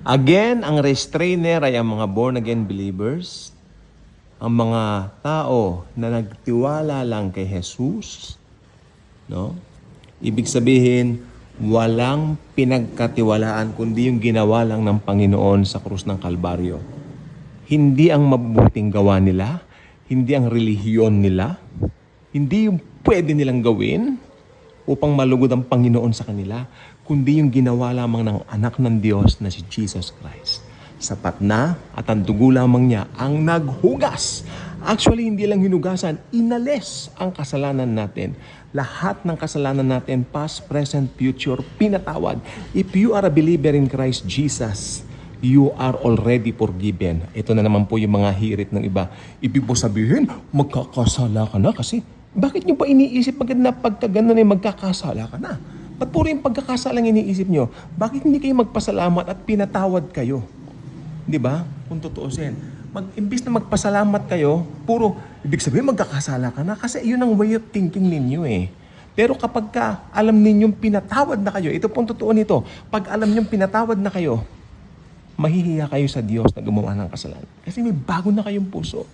Again, ang restrainer ay ang mga born-again believers, ang mga tao na nagtiwala lang kay Jesus, no? Ibig sabihin, walang pinagkatiwalaan kundi yung ginawa lang ng Panginoon sa krus ng Kalbaryo. Hindi ang mabuting gawa nila, hindi ang relihiyon nila, hindi yung pwede nilang gawin upang malugod ang Panginoon sa kanila, kundi yung ginawa lamang ng anak ng Diyos na si Jesus Christ. Sapat na at ang dugo lamang niya ang naghugas. Actually, hindi lang hinugasan, inalis ang kasalanan natin. Lahat ng kasalanan natin, past, present, future, pinatawad. If you are a believer in Christ Jesus, you are already forgiven. Ito na naman po yung mga hirit ng iba. Ibig po sabihin, magkakasala ka na kasi bakit nyo pa iniisip pagka gano'n ay magkakasala ka na? Ba't puro yung pagkakasala ang iniisip nyo? Bakit hindi kayo magpasalamat at pinatawad kayo? Di ba? Kung tutuusin. Imbis na magpasalamat kayo, puro, ibig sabihin magkakasala ka na kasi yun ang way of thinking ninyo eh. Pero kapag alam ninyong pinatawad na kayo, ito pong totoo nito, pag alam ninyong pinatawad na kayo, mahihiya kayo sa Diyos na gumawa ng kasalanan. Kasi may bago na kayong puso.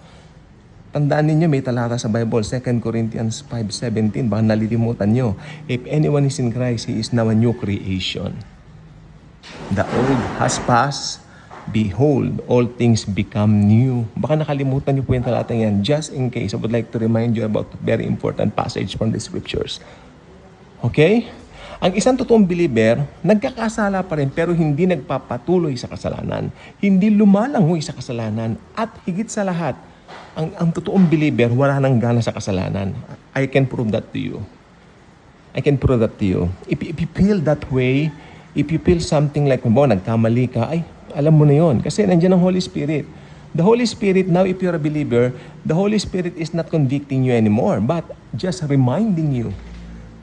Tandaan ninyo, may talata sa Bible, 2 Corinthians 5:17, baka nalilimutan nyo. If anyone is in Christ, he is now a new creation. The old has passed, behold, all things become new. Baka nakalimutan nyo po yung talata yan. Just in case, I would like to remind you about a very important passage from the Scriptures. Okay? Ang isang totoong believer, nagkakasala pa rin pero hindi nagpapatuloy sa kasalanan. Hindi lumalangoy sa kasalanan. At higit sa lahat, ang totoong believer, wala nang gana sa kasalanan. I can prove that to you. I can prove that to you. If you feel that way, if you feel something like, nagkamali ka, ay, alam mo na yon. Kasi nandiyan ang Holy Spirit. The Holy Spirit, now if you're a believer, the Holy Spirit is not convicting you anymore, but just reminding you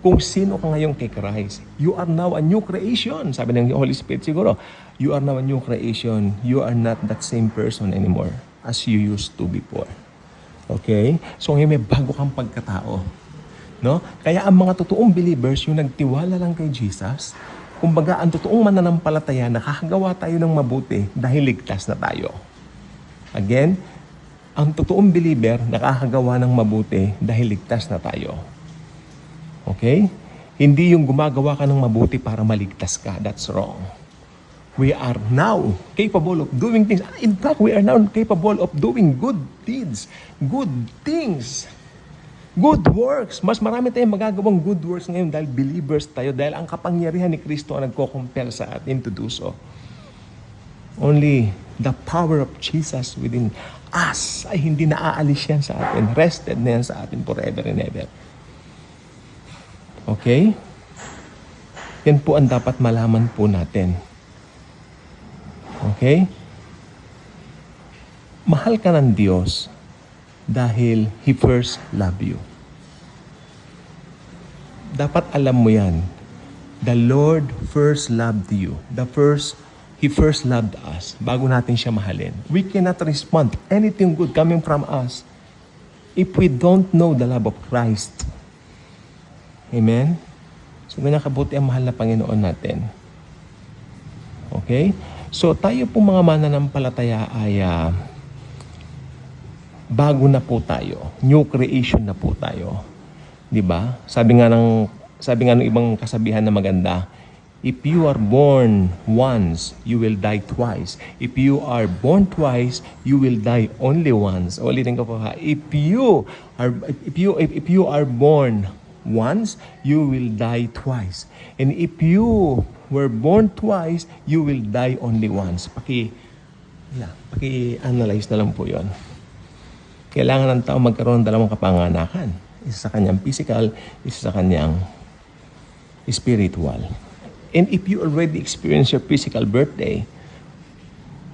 kung sino ka ngayon kay Christ. You are now a new creation. Sabi ng Holy Spirit siguro, you are now a new creation. You are not that same person anymore as you used to before. Okay? So ngayon may bago kang pagkatao. No? Kaya ang mga totoong believers, yung nagtiwala lang kay Jesus, kumbaga ang totoong mananampalataya, nakakagawa tayo ng mabuti dahil ligtas na tayo. Again, ang totoong believer, nakakagawa ng mabuti dahil ligtas na tayo. Okay? Hindi yung gumagawa ka ng mabuti para maligtas ka. That's wrong. We are now capable of doing things. In fact, we are now capable of doing good deeds, good things, good works. Mas marami tayong magagawang good works ngayon dahil believers tayo, dahil ang kapangyarihan ni Kristo ang nagko-compel sa atin to do so. Only the power of Jesus within us ay hindi naaalis yan sa atin. Rested na yan sa atin forever and ever. Okay? Yan po ang dapat malaman po natin. Okay? Mahal ka ng Diyos dahil He first loved you. Dapat alam mo yan. The Lord first loved you. He first loved us bago natin siya mahalin. We cannot respond to anything good coming from us if we don't know the love of Christ. Amen? So, minakabuti ang mahal na Panginoon natin. Okay? So, tayo po mga mananampalataya ay bago na po tayo. New creation na po tayo. 'Di ba? Sabi nga ng ibang kasabihan na maganda, if you are born once, you will die twice. If you are born twice, you will die only once. Ulitin ko po ha. If you are born once, you will die twice. And if you were born twice, you will die only once. Paki-analyze na lang po yon. Kailangan ng tao magkaroon ng dalawang kapanganakan. Isa sa kanyang physical, isa sa kanyang spiritual. And if you already experience your physical birthday,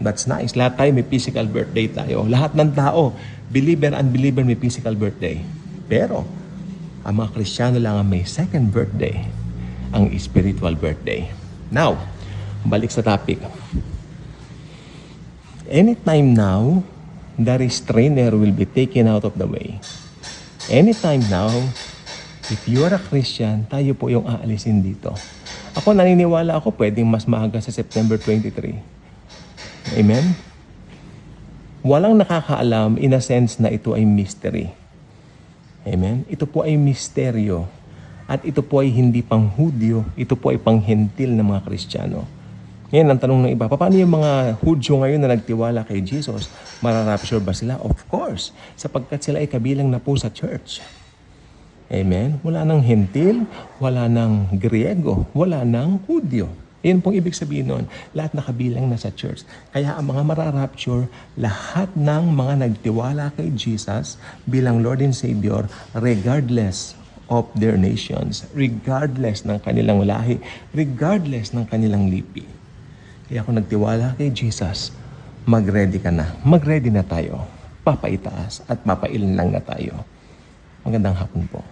that's nice. Lahat tayo may physical birthday tayo. Lahat ng tao, believer, unbeliever, may physical birthday. Pero, ang mga Kristiyano lang ang may second birthday, ang spiritual birthday. Now, balik sa topic. Anytime now, the restrainer will be taken out of the way. Anytime now, if you are a Christian, tayo po yung aalisin dito. Ako naniniwala ako pwedeng mas maaga sa September 23. Amen? Walang nakakaalam in a sense na ito ay mystery. Amen? Ito po ay misteryo. At ito po ay hindi pang Hudyo, ito po ay pang Hentil na mga Kristiyano. Ngayon, ang tanong ng iba, paano yung mga Hudyo ngayon na nagtiwala kay Jesus? Mararapture ba sila? Of course, sapagkat sila ay kabilang na po sa church. Amen? Wala nang Hentil, wala nang Griego, wala nang Hudyo. Yan pong ibig sabihin nun. Lahat nakabilang na sa church. Kaya ang mga mararapture, lahat ng mga nagtiwala kay Jesus bilang Lord and Savior, regardless of their nations, regardless ng kanilang lahi, regardless ng kanilang lipi. Kaya kung nagtiwala kay Jesus, mag-ready ka na. Mag-ready na tayo. Papaitaas at papailan lang na tayo. Magandang hapon po.